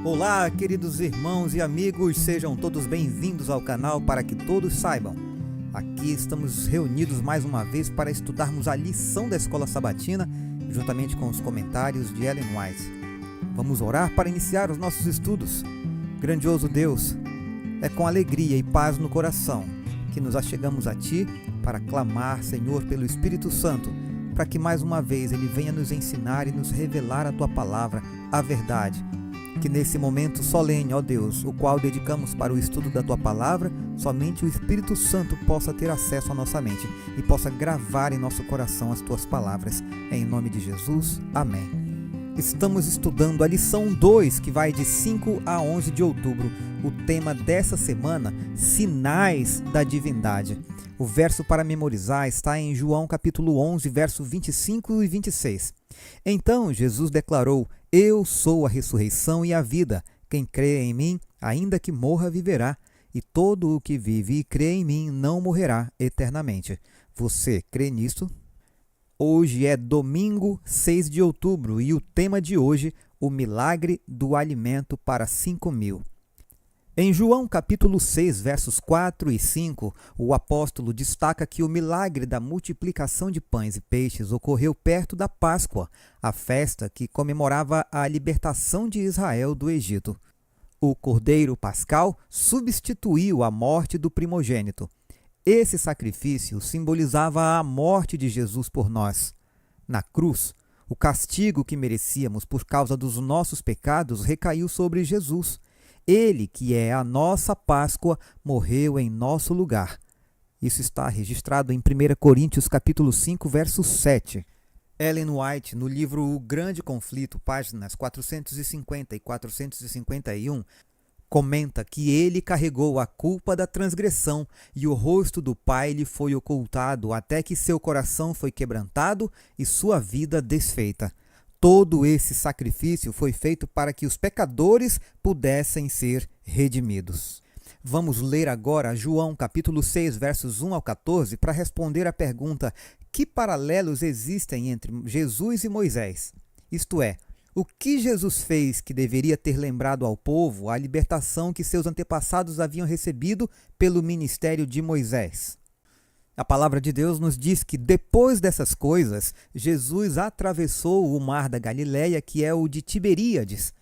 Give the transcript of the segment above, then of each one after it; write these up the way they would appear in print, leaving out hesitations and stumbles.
Olá, queridos irmãos e amigos, sejam todos bem-vindos ao canal Para Que Todos Saibam. Aqui estamos reunidos mais uma vez para estudarmos a lição da Escola Sabatina, juntamente com os comentários de Ellen White. Vamos orar para iniciar os nossos estudos. Grandioso Deus, é com alegria e paz no coração que nos achegamos a Ti para clamar, Senhor, pelo Espírito Santo, para que mais uma vez Ele venha nos ensinar e nos revelar a Tua palavra, a verdade. Que nesse momento solene, ó Deus, o qual dedicamos para o estudo da Tua palavra, somente o Espírito Santo possa ter acesso à nossa mente e possa gravar em nosso coração as Tuas palavras. Em nome de Jesus, amém. Estamos estudando a lição 2, que vai de 5 a 11 de outubro. O tema dessa semana, Sinais da Divindade. O verso para memorizar está em João capítulo 11, verso 25 e 26. Então Jesus declarou: Eu sou a ressurreição e a vida. Quem crê em mim, ainda que morra, viverá. E todo o que vive e crê em mim não morrerá eternamente. Você crê nisto? Hoje é domingo 6 de outubro e o tema de hoje, o milagre do alimento para 5.000. Em João capítulo 6, versos 4 e 5, o apóstolo destaca que o milagre da multiplicação de pães e peixes ocorreu perto da Páscoa, a festa que comemorava a libertação de Israel do Egito. O cordeiro pascal substituiu a morte do primogênito. Esse sacrifício simbolizava a morte de Jesus por nós. Na cruz, o castigo que merecíamos por causa dos nossos pecados recaiu sobre Jesus. Ele, que é a nossa Páscoa, morreu em nosso lugar. Isso está registrado em 1 Coríntios capítulo 5, verso 7. Ellen White, no livro O Grande Conflito, páginas 450 e 451, comenta que ele carregou a culpa da transgressão e o rosto do Pai lhe foi ocultado até que seu coração foi quebrantado e sua vida desfeita. Todo esse sacrifício foi feito para que os pecadores pudessem ser redimidos. Vamos ler agora João capítulo 6, versos 1 ao 14, para responder à pergunta: que paralelos existem entre Jesus e Moisés? Isto é, o que Jesus fez que deveria ter lembrado ao povo a libertação que seus antepassados haviam recebido pelo ministério de Moisés? A palavra de Deus nos diz que depois dessas coisas, Jesus atravessou o mar da Galileia, que é o de Tiberíades.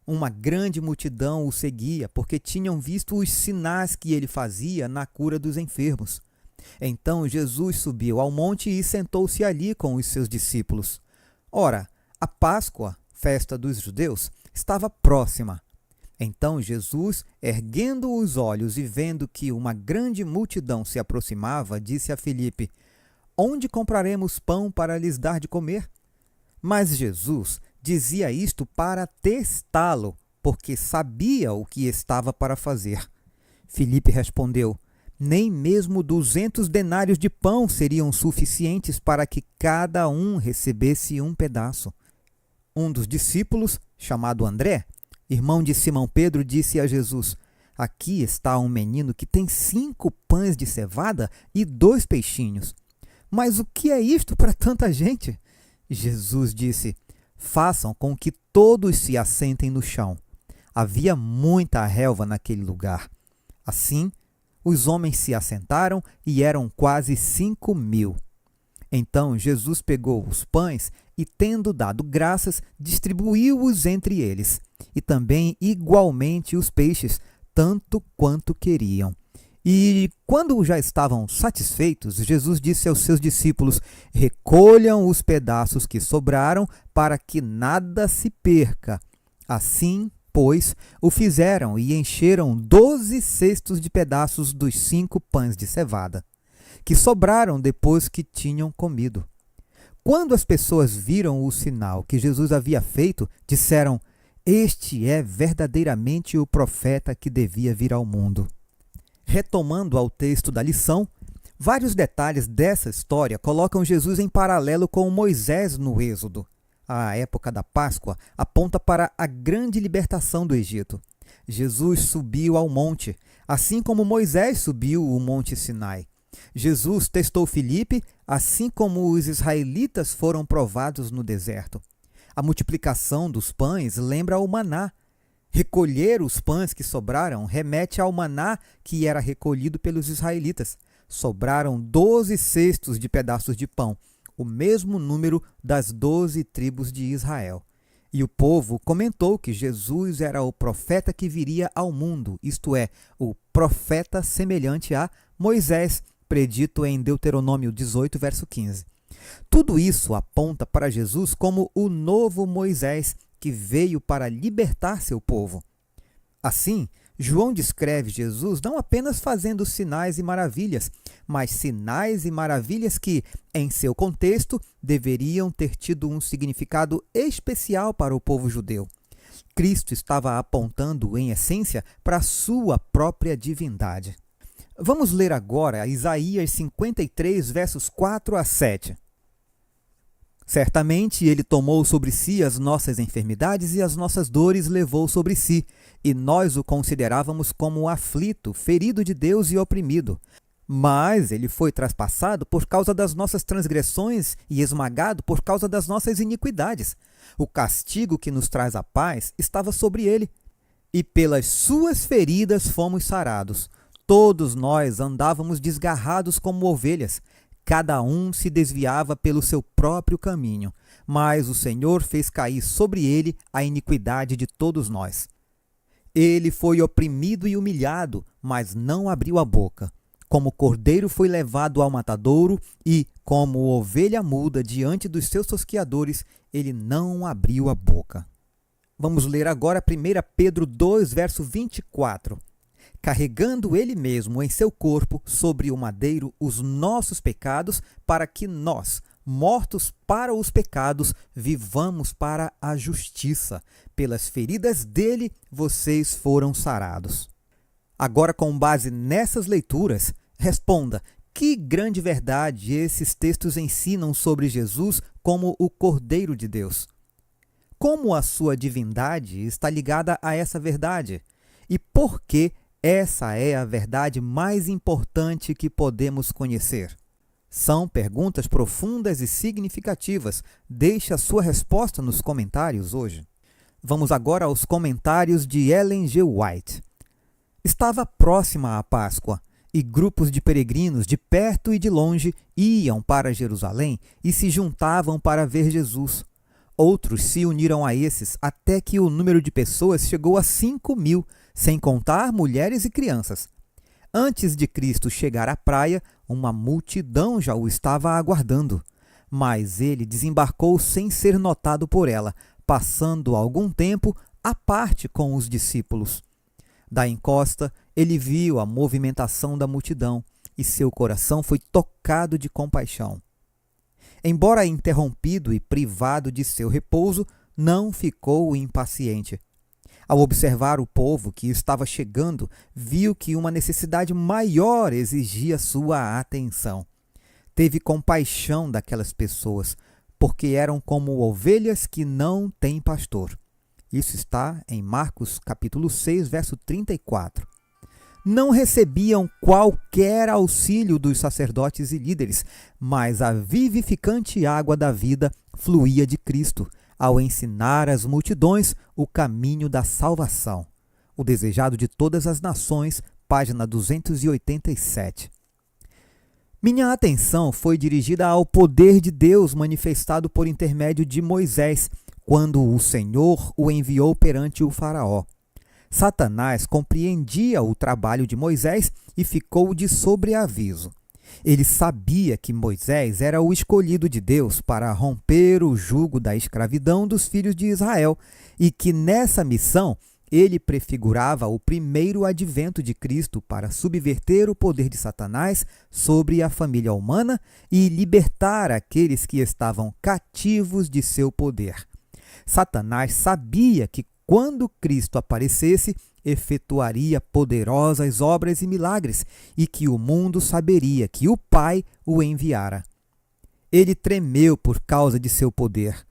Uma grande multidão o seguia, porque tinham visto os sinais que ele fazia na cura dos enfermos. Então Jesus subiu ao monte e sentou-se ali com os seus discípulos. Ora, a Páscoa, festa dos judeus, estava próxima. Então Jesus, erguendo os olhos e vendo que uma grande multidão se aproximava, disse a Filipe: Onde compraremos pão para lhes dar de comer? Mas Jesus dizia isto para testá-lo, porque sabia o que estava para fazer. Filipe respondeu: Nem mesmo 200 denários de pão seriam suficientes para que cada um recebesse um pedaço. Um dos discípulos, chamado André, irmão de Simão Pedro, disse a Jesus: Aqui está um menino que tem 5 pães de cevada e 2 peixinhos. Mas o que é isto para tanta gente? Jesus disse: Façam com que todos se assentem no chão. Havia muita relva naquele lugar. Assim, os homens se assentaram e eram quase 5.000. Então Jesus pegou os pães e, tendo dado graças, distribuiu-os entre eles, e também igualmente os peixes, tanto quanto queriam. E quando já estavam satisfeitos, Jesus disse aos seus discípulos: Recolham os pedaços que sobraram, para que nada se perca. Assim, pois, o fizeram e encheram 12 cestos de pedaços dos 5 pães de cevada, que sobraram depois que tinham comido. Quando as pessoas viram o sinal que Jesus havia feito, disseram: Este é verdadeiramente o profeta que devia vir ao mundo. Retomando ao texto da lição, vários detalhes dessa história colocam Jesus em paralelo com Moisés no Êxodo. A época da Páscoa aponta para a grande libertação do Egito. Jesus subiu ao monte, assim como Moisés subiu o monte Sinai. Jesus testou Filipe, assim como os israelitas foram provados no deserto. A multiplicação dos pães lembra o maná. Recolher os pães que sobraram remete ao maná que era recolhido pelos israelitas. Sobraram 12 cestos de pedaços de pão, o mesmo número das 12 tribos de Israel. E o povo comentou que Jesus era o profeta que viria ao mundo, isto é, o profeta semelhante a Moisés, predito em Deuteronômio 18, verso 15. Tudo isso aponta para Jesus como o novo Moisés, que veio para libertar seu povo. Assim, João descreve Jesus não apenas fazendo sinais e maravilhas, mas sinais e maravilhas que, em seu contexto, deveriam ter tido um significado especial para o povo judeu. Cristo estava apontando, em essência, para a sua própria divindade. Vamos ler agora Isaías 53, versos 4 a 7. Certamente ele tomou sobre si as nossas enfermidades e as nossas dores levou sobre si, e nós o considerávamos como aflito, ferido de Deus e oprimido. Mas ele foi traspassado por causa das nossas transgressões e esmagado por causa das nossas iniquidades. O castigo que nos traz a paz estava sobre ele, e pelas suas feridas fomos sarados. Todos nós andávamos desgarrados como ovelhas. Cada um se desviava pelo seu próprio caminho, mas o Senhor fez cair sobre ele a iniquidade de todos nós. Ele foi oprimido e humilhado, mas não abriu a boca. Como cordeiro foi levado ao matadouro e, como ovelha muda diante dos seus tosqueadores, ele não abriu a boca. Vamos ler agora 1 Pedro 2, verso 24. Carregando ele mesmo em seu corpo sobre o madeiro os nossos pecados, para que nós, mortos para os pecados, vivamos para a justiça. Pelas feridas dele, vocês foram sarados. Agora, com base nessas leituras, responda: que grande verdade esses textos ensinam sobre Jesus como o Cordeiro de Deus? Como a sua divindade está ligada a essa verdade? E por que essa é a verdade mais importante que podemos conhecer? São perguntas profundas e significativas. Deixe a sua resposta nos comentários hoje. Vamos agora aos comentários de Ellen G. White. Estava próxima a Páscoa, e grupos de peregrinos de perto e de longe iam para Jerusalém e se juntavam para ver Jesus. Outros se uniram a esses até que o número de pessoas chegou a 5.000, sem contar mulheres e crianças. Antes de Cristo chegar à praia, uma multidão já o estava aguardando. Mas ele desembarcou sem ser notado por ela, passando algum tempo à parte com os discípulos. Da encosta, ele viu a movimentação da multidão e seu coração foi tocado de compaixão. Embora interrompido e privado de seu repouso, não ficou impaciente. Ao observar o povo que estava chegando, viu que uma necessidade maior exigia sua atenção. Teve compaixão daquelas pessoas, porque eram como ovelhas que não têm pastor. Isso está em Marcos capítulo 6, verso 34. Não recebiam qualquer auxílio dos sacerdotes e líderes, mas a vivificante água da vida fluía de Cristo, ao ensinar às multidões o caminho da salvação. O desejado de todas as nações, página 287. Minha atenção foi dirigida ao poder de Deus manifestado por intermédio de Moisés, quando o Senhor o enviou perante o faraó. Satanás compreendia o trabalho de Moisés e ficou de sobreaviso. Ele sabia que Moisés era o escolhido de Deus para romper o jugo da escravidão dos filhos de Israel e que nessa missão ele prefigurava o primeiro advento de Cristo para subverter o poder de Satanás sobre a família humana e libertar aqueles que estavam cativos de seu poder. Satanás sabia que quando Cristo aparecesse, efetuaria poderosas obras e milagres, e que o mundo saberia que o Pai o enviara. Ele tremeu por causa de seu poder.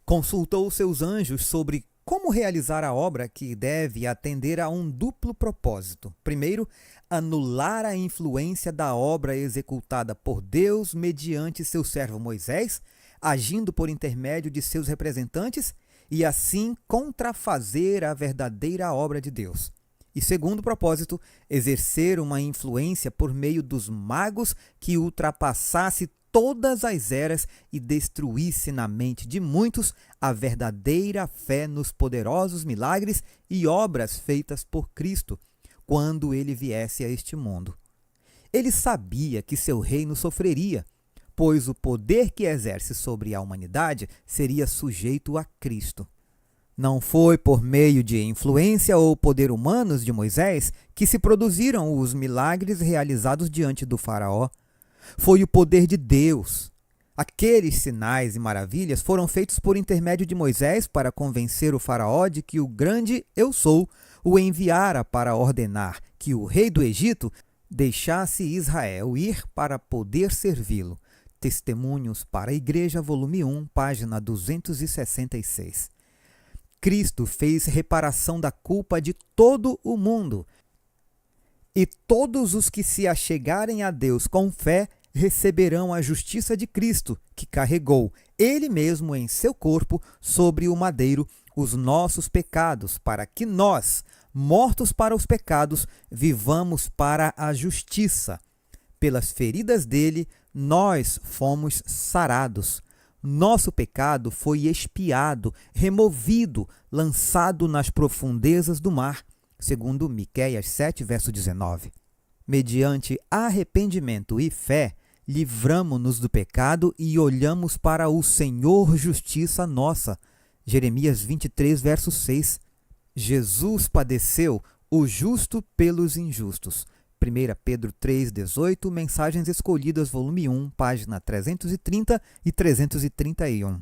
Consultou seus anjos sobre como realizar a obra que deve atender a um duplo propósito. Primeiro, anular a influência da obra executada por Deus mediante seu servo Moisés, agindo por intermédio de seus representantes, e assim contrafazer a verdadeira obra de Deus. E segundo propósito, exercer uma influência por meio dos magos que ultrapassasse todas as eras e destruísse na mente de muitos a verdadeira fé nos poderosos milagres e obras feitas por Cristo, quando ele viesse a este mundo. Ele sabia que seu reino sofreria, pois o poder que exerce sobre a humanidade seria sujeito a Cristo. Não foi por meio de influência ou poder humanos de Moisés que se produziram os milagres realizados diante do faraó. Foi o poder de Deus. Aqueles sinais e maravilhas foram feitos por intermédio de Moisés para convencer o faraó de que o grande Eu Sou o enviara para ordenar que o rei do Egito deixasse Israel ir para poder servi-lo. Testemunhos para a Igreja, volume 1, página 266. Cristo fez reparação da culpa de todo o mundo. E todos os que se achegarem a Deus com fé receberão a justiça de Cristo, que carregou Ele mesmo em seu corpo sobre o madeiro os nossos pecados, para que nós, mortos para os pecados, vivamos para a justiça. Pelas feridas dele, nós fomos sarados. Nosso pecado foi expiado, removido, lançado nas profundezas do mar, segundo Miqueias 7, verso 19. Mediante arrependimento e fé, livramo-nos do pecado e olhamos para o Senhor justiça nossa. Jeremias 23, verso 6. Jesus padeceu o justo pelos injustos. 1 Pedro 3,18, Mensagens Escolhidas, volume 1, página 330 e 331.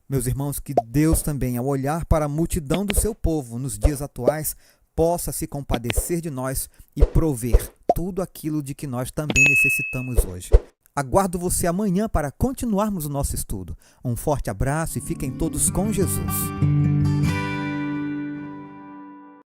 Meus irmãos, que Deus também, ao olhar para a multidão do seu povo nos dias atuais, possa se compadecer de nós e prover tudo aquilo de que nós também necessitamos hoje. Aguardo você amanhã para continuarmos o nosso estudo. Um forte abraço e fiquem todos com Jesus.